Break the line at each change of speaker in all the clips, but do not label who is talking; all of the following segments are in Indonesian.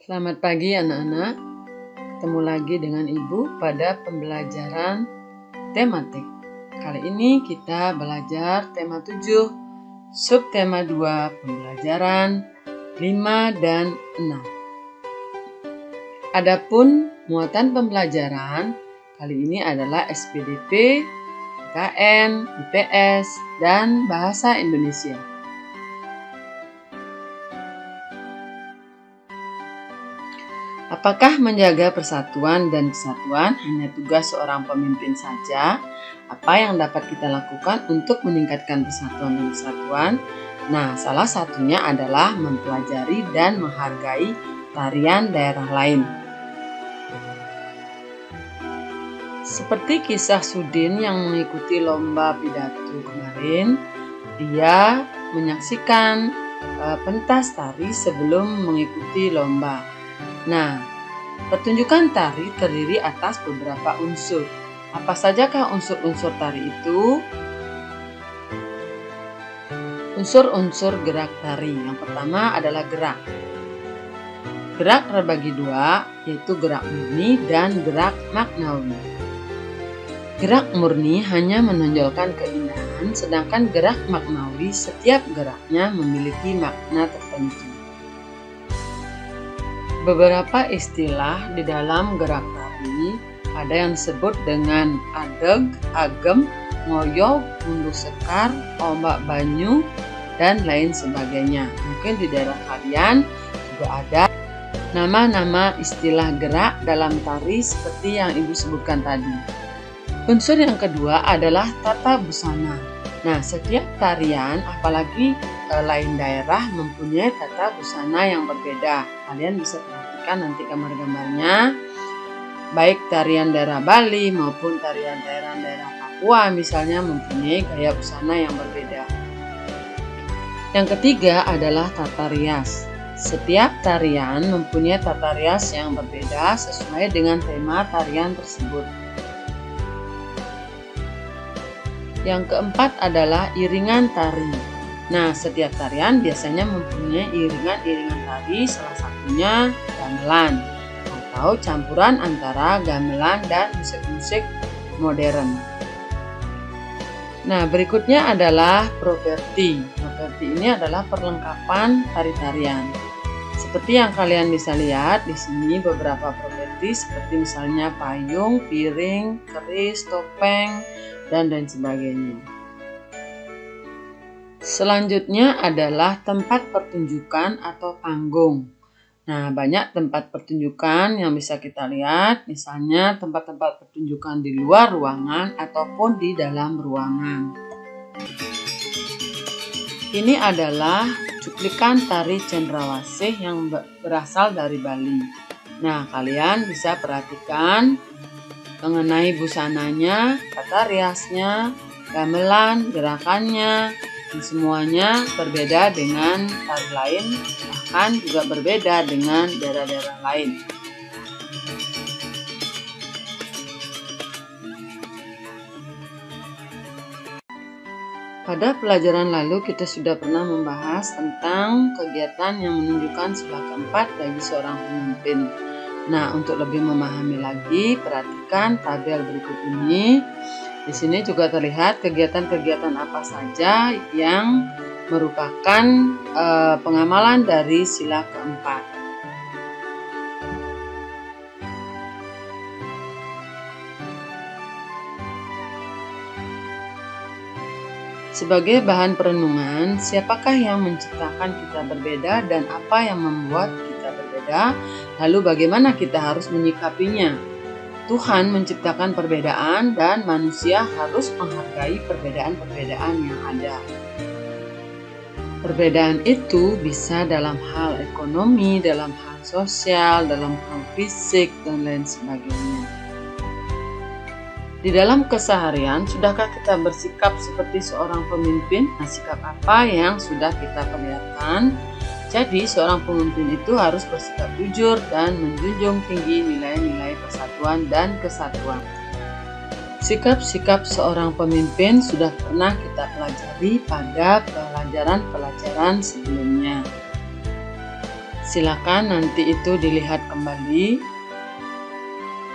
Selamat pagi anak-anak, ketemu lagi dengan Ibu pada pembelajaran tematik. Kali ini kita belajar tema 7, subtema 2, pembelajaran 5 dan 6. Adapun muatan pembelajaran kali ini adalah SPDP, KN, IPS, dan Bahasa Indonesia. Apakah menjaga persatuan dan kesatuan hanya tugas seorang pemimpin saja? Apa yang dapat kita lakukan untuk meningkatkan persatuan dan kesatuan? Nah, salah satunya adalah mempelajari dan menghargai tarian daerah lain. Seperti kisah Sudin yang mengikuti lomba pidato kemarin, dia menyaksikan pentas tari sebelum mengikuti lomba. Nah, pertunjukan tari terdiri atas beberapa unsur. Apa sajakah unsur-unsur tari itu? Unsur-unsur gerak tari. Yang pertama adalah gerak. Gerak terbagi dua, yaitu gerak murni dan gerak maknawi. Gerak murni hanya menonjolkan keindahan, sedangkan gerak maknawi setiap geraknya memiliki makna tertentu. Beberapa istilah di dalam gerak tari ada yang disebut dengan adeg, agem, ngoyo, mundur sekar, ombak banyu, dan lain sebagainya. Mungkin di daerah kalian juga ada nama-nama istilah gerak dalam tari seperti yang Ibu sebutkan tadi. Unsur yang kedua adalah tata busana. Nah, setiap tarian, apalagi lain daerah, mempunyai tata busana yang berbeda. Kalian bisa perhatikan nanti gambar-gambarnya. Baik tarian daerah Bali maupun tarian daerah Papua misalnya mempunyai gaya busana yang berbeda. Yang ketiga adalah tata rias. Setiap tarian mempunyai tata rias yang berbeda sesuai dengan tema tarian tersebut. Yang keempat adalah iringan tari. Nah, setiap tarian biasanya mempunyai iringan-iringan tari, salah satunya gamelan atau campuran antara gamelan dan musik-musik modern. Nah, berikutnya adalah properti. Properti ini adalah perlengkapan tari-tarian. Seperti yang kalian bisa lihat di sini beberapa properti seperti misalnya payung, piring, keris, topeng, dan lain sebagainya. Selanjutnya adalah tempat pertunjukan atau panggung. Nah, banyak tempat pertunjukan yang bisa kita lihat, misalnya tempat-tempat pertunjukan di luar ruangan ataupun di dalam ruangan. Ini adalah cuplikan tari cendrawasih yang berasal dari Bali. Nah, kalian bisa perhatikan mengenai busananya, tata riasnya, gamelan, gerakannya, dan semuanya berbeda dengan tari lain, bahkan juga berbeda dengan daerah-daerah lain. Pada pelajaran lalu kita sudah pernah membahas tentang kegiatan yang menunjukkan sila keempat bagi seorang pemimpin. Nah, untuk lebih memahami lagi, perhatikan tabel berikut ini. Di sini juga terlihat kegiatan-kegiatan apa saja yang merupakan pengamalan dari sila keempat. Sebagai bahan perenungan, siapakah yang menciptakan kita berbeda dan apa yang membuat kita berbeda? Lalu bagaimana kita harus menyikapinya? Tuhan menciptakan perbedaan dan manusia harus menghargai perbedaan-perbedaan yang ada. Perbedaan itu bisa dalam hal ekonomi, dalam hal sosial, dalam hal fisik, dan lain sebagainya. Di dalam keseharian, sudahkah kita bersikap seperti seorang pemimpin? Nah, sikap apa yang sudah kita perlihatkan? Jadi, seorang pemimpin itu harus bersikap jujur dan menjunjung tinggi nilai-nilai persatuan dan kesatuan. Sikap-sikap seorang pemimpin sudah pernah kita pelajari pada pelajaran-pelajaran sebelumnya. Silakan nanti itu dilihat kembali.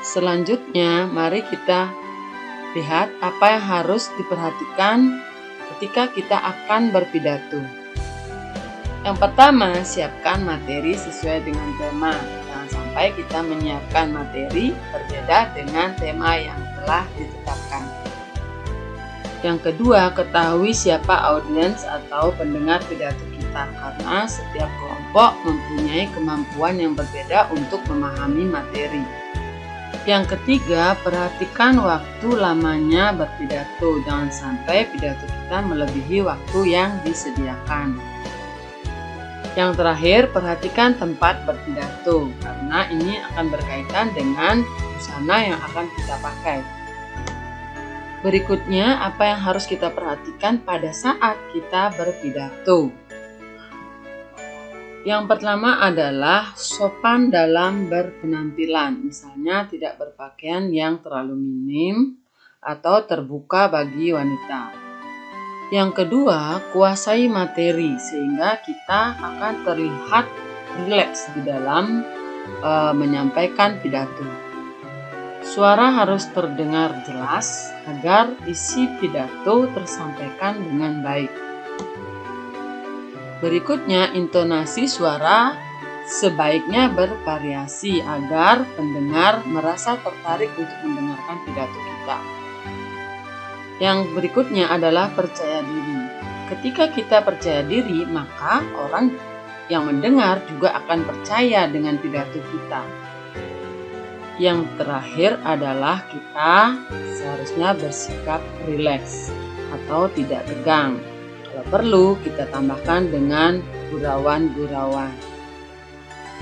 Selanjutnya, mari kita lihat apa yang harus diperhatikan ketika kita akan berpidato. Yang pertama, siapkan materi sesuai dengan tema. Jangan sampai kita menyiapkan materi berbeda dengan tema yang telah ditetapkan. Yang kedua, ketahui siapa audiens atau pendengar pidato kita, karena setiap kelompok mempunyai kemampuan yang berbeda untuk memahami materi. Yang ketiga, perhatikan waktu lamanya berpidato. Jangan sampai pidato kita melebihi waktu yang disediakan. Yang terakhir, perhatikan tempat berpidato, karena ini akan berkaitan dengan busana yang akan kita pakai. Berikutnya, apa yang harus kita perhatikan pada saat kita berpidato? Yang pertama adalah sopan dalam berpenampilan, misalnya tidak berpakaian yang terlalu minim atau terbuka bagi wanita. Yang kedua, kuasai materi sehingga kita akan terlihat rileks di dalam menyampaikan pidato. Suara harus terdengar jelas agar isi pidato tersampaikan dengan baik. Berikutnya, intonasi suara sebaiknya bervariasi agar pendengar merasa tertarik untuk mendengarkan pidato kita. Yang berikutnya adalah percaya diri. Ketika kita percaya diri, maka orang yang mendengar juga akan percaya dengan pidato kita. Yang terakhir adalah kita seharusnya bersikap rileks atau tidak tegang. Kalau perlu, kita tambahkan dengan gurauan-gurauan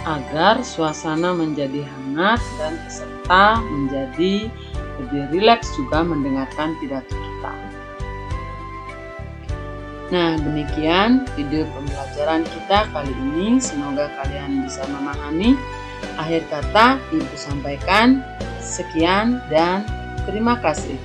agar suasana menjadi hangat dan peserta menjadi lebih rileks juga mendengarkan pidato kita. Nah, demikian video pembelajaran kita kali ini. Semoga kalian bisa memahami. Akhir kata, Ibu sampaikan sekian dan terima kasih.